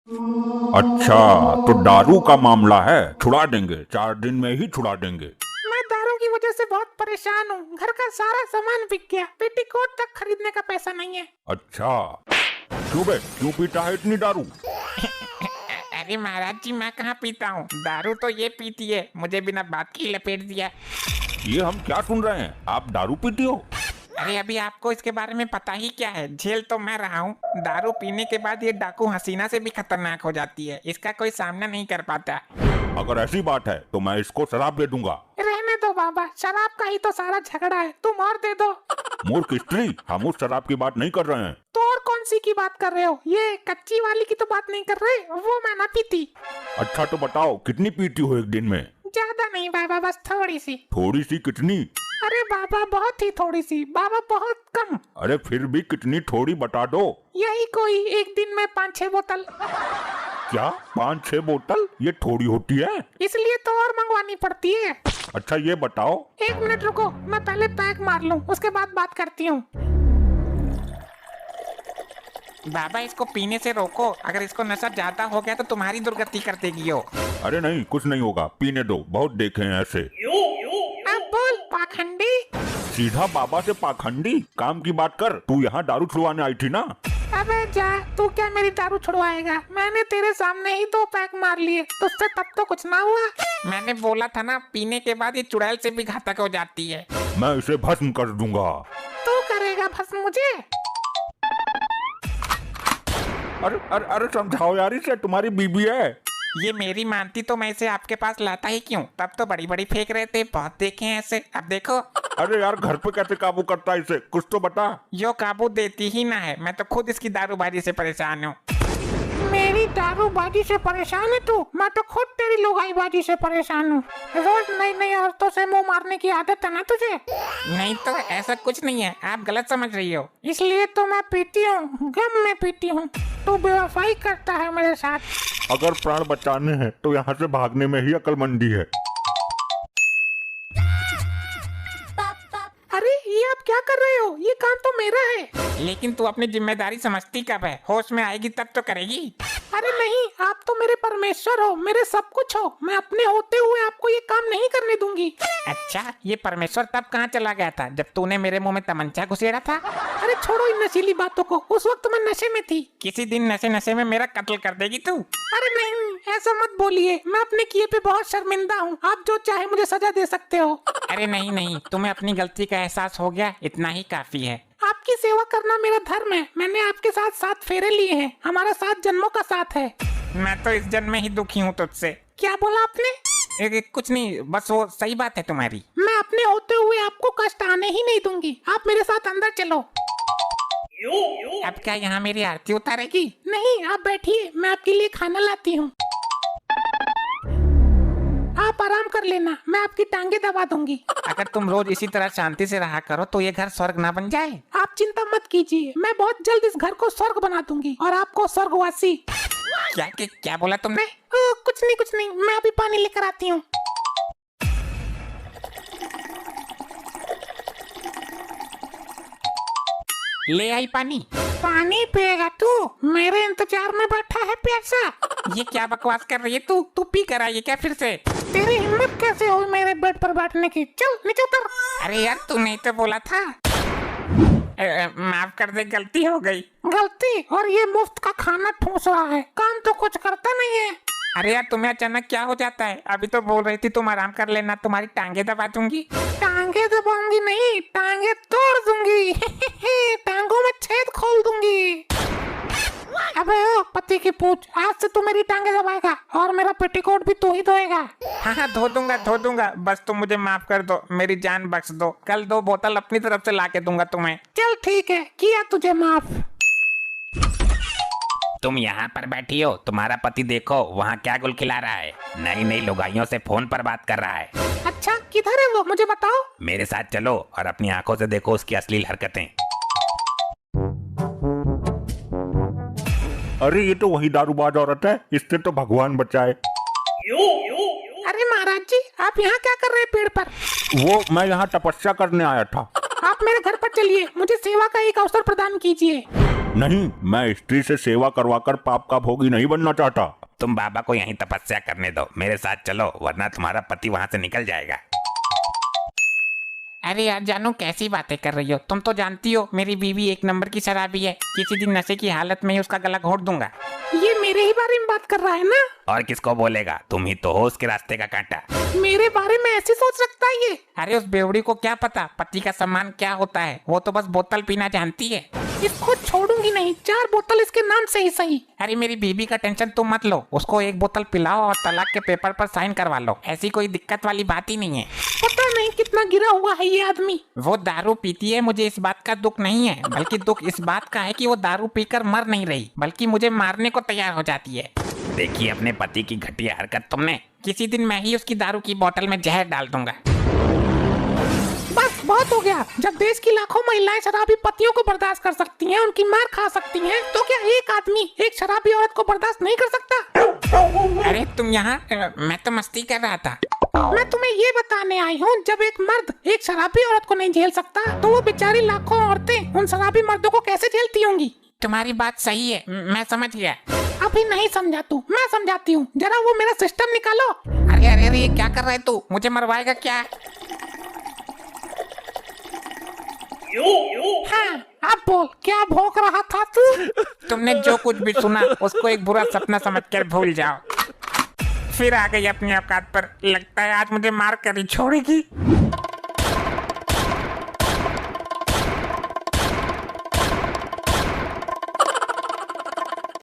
अच्छा, तो दारू का मामला है, छुड़ा देंगे, 4 दिन में ही छुड़ा देंगे। मैं दारू की वजह से बहुत परेशान हूँ। घर का सारा सामान बिक गया, पेटीकोट तक खरीदने का पैसा नहीं है। अच्छा, क्यों बे, क्यों पीता है इतनी दारू? अरे महाराज जी, मैं कहाँ पीता हूँ, दारू तो ये पीती है, मुझे बिना बात की लपेट दिया। ये हम क्या सुन रहे हैं, आप दारू पीती हो? अरे अभी आपको इसके बारे में पता ही क्या है, झेल तो मैं रहा हूँ। दारू पीने के बाद ये डाकू हसीना से भी खतरनाक हो जाती है, इसका कोई सामना नहीं कर पाता। अगर ऐसी बात है तो मैं इसको शराब दे दूंगा। रहने दो बाबा, शराब का ही तो सारा झगड़ा है, तुम और दे दो। मूर्ख स्त्री, हम उस शराब की बात नहीं कर रहे हैं। तो और कौन सी की बात कर रहे हो? ये कच्ची वाली की तो बात नहीं कर रहे, वो मैं ना पीती। अच्छा तो बताओ, कितनी पीती हो एक दिन में? ज्यादा नहीं बाबा, बस थोड़ी सी। थोड़ी सी कितनी? अरे बाबा बहुत ही थोड़ी सी, बाबा बहुत कम। अरे फिर भी कितनी थोड़ी बता दो। यही कोई एक दिन में 5-6 बोतल। क्या 5-6 बोतल ये थोड़ी होती है? इसलिए तो और मंगवानी पड़ती है। अच्छा ये बताओ। 1 मिनट रुको, मैं पहले पैक मार लूं, उसके बाद बात करती हूँ। बाबा इसको पीने से रोको, अगर इसको नशा ज्यादा हो गया तो तुम्हारी दुर्गति कर देगी यो। अरे नहीं, कुछ नहीं होगा, पीने दो, बहुत देखे हैं ऐसे। अब बोल पाखंडी। सीधा बाबा से पाखंडी? काम की बात कर, तू यहाँ दारू छुड़वाने आई थी ना? अबे जा, तू क्या मेरी दारू छुड़वाएगा? मैंने तेरे सामने ही 2 पैक मार लिए, तुझसे तब तो कुछ ना हुआ। मैंने बोला था ना, पीने के बाद ये चुड़ैल से भी घातक हो जाती है। मैं इसे भस्म कर दूंगा। तू करेगा भस्म मुझे? अरे अरे अरे समझाओ यार इसे, तुम्हारी बीबी है। ये मेरी मानती तो मैं इसे आपके पास लाता ही क्यों, तब तो बड़ी बड़ी फेंक रहे थे, बहुत देखे हैं ऐसे, अब देखो। अरे यार घर पे कैसे काबू करता है इसे, कुछ तो बता। यो काबू देती ही ना है, मैं तो खुद इसकी दारूबाजी से परेशान हूँ। मेरी दारूबाजी से परेशान है तू? मैं तो खुद तेरी लुगाईबाजी से परेशान हूँ। रोज नई नई औरतों से मुंह मारने की आदत है ना तुझे? नहीं तो ऐसा कुछ नहीं है, आप गलत समझ रही हो। इसलिए तो मैं पीती हूँ, गम में पीती हूँ। तू बेवफाई करता है मेरे साथ। अगर प्राण बचाने हैं तो यहाँ से भागने में ही अक्लमंदी है। अरे ये आप क्या कर रहे हो? ये काम तो मेरा है। लेकिन तू अपनी जिम्मेदारी समझती कब है, होश में आएगी तब तो करेगी। अरे नहीं, आप तो मेरे परमेश्वर हो, मेरे सब कुछ हो। मैं अपने होते हुए आपको ये काम नहीं करने दूंगी। अच्छा, ये परमेश्वर तब कहाँ चला गया था, जब तूने मेरे मुंह में तमंचा घुसेड़ा था? अरे छोड़ो इन नशीली बातों को, उस वक्त मैं नशे में थी। किसी दिन नशे नशे में मेरा कत्ल कर देगी तू। अरे नहीं, ऐसा मत बोलिए, मैं अपने किए पे बहुत शर्मिंदा हूँ। आप जो चाहे मुझे सजा दे सकते हो। अरे नहीं नहीं, तुम्हें अपनी गलती का एहसास हो गया, इतना ही काफी है। आपकी सेवा करना मेरा धर्म है। मैंने आपके साथ 7 फेरे लिए हैं, हमारा 7 जन्मों का साथ है। मैं तो इस जन्म में ही दुखी हूँ तुझसे। क्या बोला आपने? कुछ नहीं, बस वो सही बात है तुम्हारी। मैं अपने होते हुए आपको कष्ट आने ही नहीं दूंगी। आप मेरे साथ अंदर चलो। अब क्या यहाँ मेरी आरती उतारेगी? नहीं, आप बैठिए, मैं आपके लिए खाना लाती हूँ। आप आराम कर लेना, मैं आपकी टांगे दबा दूंगी। अगर तुम रोज इसी तरह शांति से रहा करो तो ये घर स्वर्ग ना बन जाए। आप चिंता मत कीजिए, मैं बहुत जल्द इस घर को स्वर्ग बना दूंगी और आपको स्वर्गवासी। क्या बोला तुमने? कुछ नहीं, मैं अभी पानी लेकर आती हूँ। ले आई पानी। पानी पिएगा तू? मेरे इंतजार में बैठा है प्यासा। ये क्या बकवास कर रही है तू पी कर आई है क्या फिर से? तेरी हिम्मत कैसे हुई मेरे बेड पर बैठने की? चल नीचे उतर। अरे यार तू नहीं तो बोला था। माफ कर दे, गलती हो गई। गलती? और ये मुफ्त का खाना ठूस रहा है, काम तो कुछ करता नहीं है। अरे यार तुम्हें अचानक क्या हो जाता है? अभी तो बोल रही थी तुम आराम कर लेना, तुम्हारी टांगे दबा दूंगी। टांगे दबाऊंगी नहीं, टांगे तोड़ दूंगी। टांगों में छेद खोल दूंगी। अबे ओ पति की पूछ, आज से तू मेरी टांगे दबाएगा और मेरा पेटीकोट भी तू ही धोएगा। हाँ धो दूंगा, बस तुम मुझे माफ कर दो, मेरी जान बख्श दो। कल 2 बोतल अपनी तरफ से ला के दूंगा तुम्हें। चल ठीक है, किया तुझे माफ। तुम यहाँ पर बैठी हो, तुम्हारा पति देखो वहाँ क्या गुल खिला रहा है, नई नई लुगाइयों से फोन पर बात कर रहा है। अच्छा किधर है वो, मुझे बताओ। मेरे साथ चलो और अपनी आंखों से देखो उसकी अश्लील हरकतें। अरे ये तो वही दारूबाज औरत है, इससे तो भगवान बचाए। अरे महाराज जी, आप यहाँ क्या कर रहे हैं पेड़ पर? वो मैं यहाँ तपस्या करने आया था। आप मेरे घर पर चलिए, मुझे सेवा का एक अवसर प्रदान कीजिए। नहीं, मैं स्त्री से सेवा करवाकर पाप का भोगी नहीं बनना चाहता। तुम बाबा को यहीं तपस्या करने दो, मेरे साथ चलो, वरना तुम्हारा पति वहाँ से निकल जाएगा। अरे यार जानू, कैसी बातें कर रही हो? तुम तो जानती हो मेरी बीवी एक नंबर की शराबी है। किसी दिन नशे की हालत में ही उसका गला घोट दूंगा। ये मेरे ही बारे में बात कर रहा है ना? और किसको बोलेगा? तुम ही तो हो उसके रास्ते का कांटा। मेरे बारे में ऐसे सोच सकता है ये? अरे उस बेवड़ी को क्या पता पति का सम्मान क्या होता है, वो तो बस बोतल पीना जानती है। इसको छोड़ूंगी नहीं, 4 बोतल इसके नाम से ही सही। अरे मेरी बीबी का टेंशन तुम मत लो, उसको 1 बोतल पिलाओ और तलाक के पेपर पर साइन करवा लो। ऐसी कोई दिक्कत वाली बात ही नहीं है। पता नहीं कितना गिरा हुआ है ये आदमी। वो दारू पीती है, मुझे इस बात का दुख नहीं है, बल्कि दुख इस बात का है कि वो दारू पीकर मर नहीं रही, बल्कि मुझे मारने को तैयार हो जाती है। देखिए अपने पति की घटिया हरकत तुमने। किसी दिन मैं ही उसकी दारू की बोतल में जहर डाल दूंगा। बस बहुत हो गया। जब देश की लाखों महिलाएं शराबी पतियों को बर्दाश्त कर सकती हैं, उनकी मार खा सकती हैं, तो क्या एक आदमी एक शराबी औरत को बर्दाश्त नहीं कर सकता? अरे तुम यहाँ, मैं तो मस्ती कर रहा था। मैं तुम्हें ये बताने आई हूँ, जब एक मर्द एक शराबी औरत को नहीं झेल सकता, तो वो बेचारी लाखों औरतें उन शराबी मर्दों को कैसे झेलती होंगी? तुम्हारी बात सही है, मैं समझ गया। अभी नहीं समझा तू, मैं समझाती हूँ। जरा वो मेरा सिस्टम निकालो। अरे अरे अरे, ये क्या कर रहा है तू? मुझे मरवाएगा क्या? हाँ, अब बोल, क्या भौंक रहा था तू? तुमने जो कुछ भी सुना उसको एक बुरा सपना समझकर भूल जाओ। फिर आ गई अपनी औकात पर। लगता है आज मुझे मार कर ही छोड़ेगी।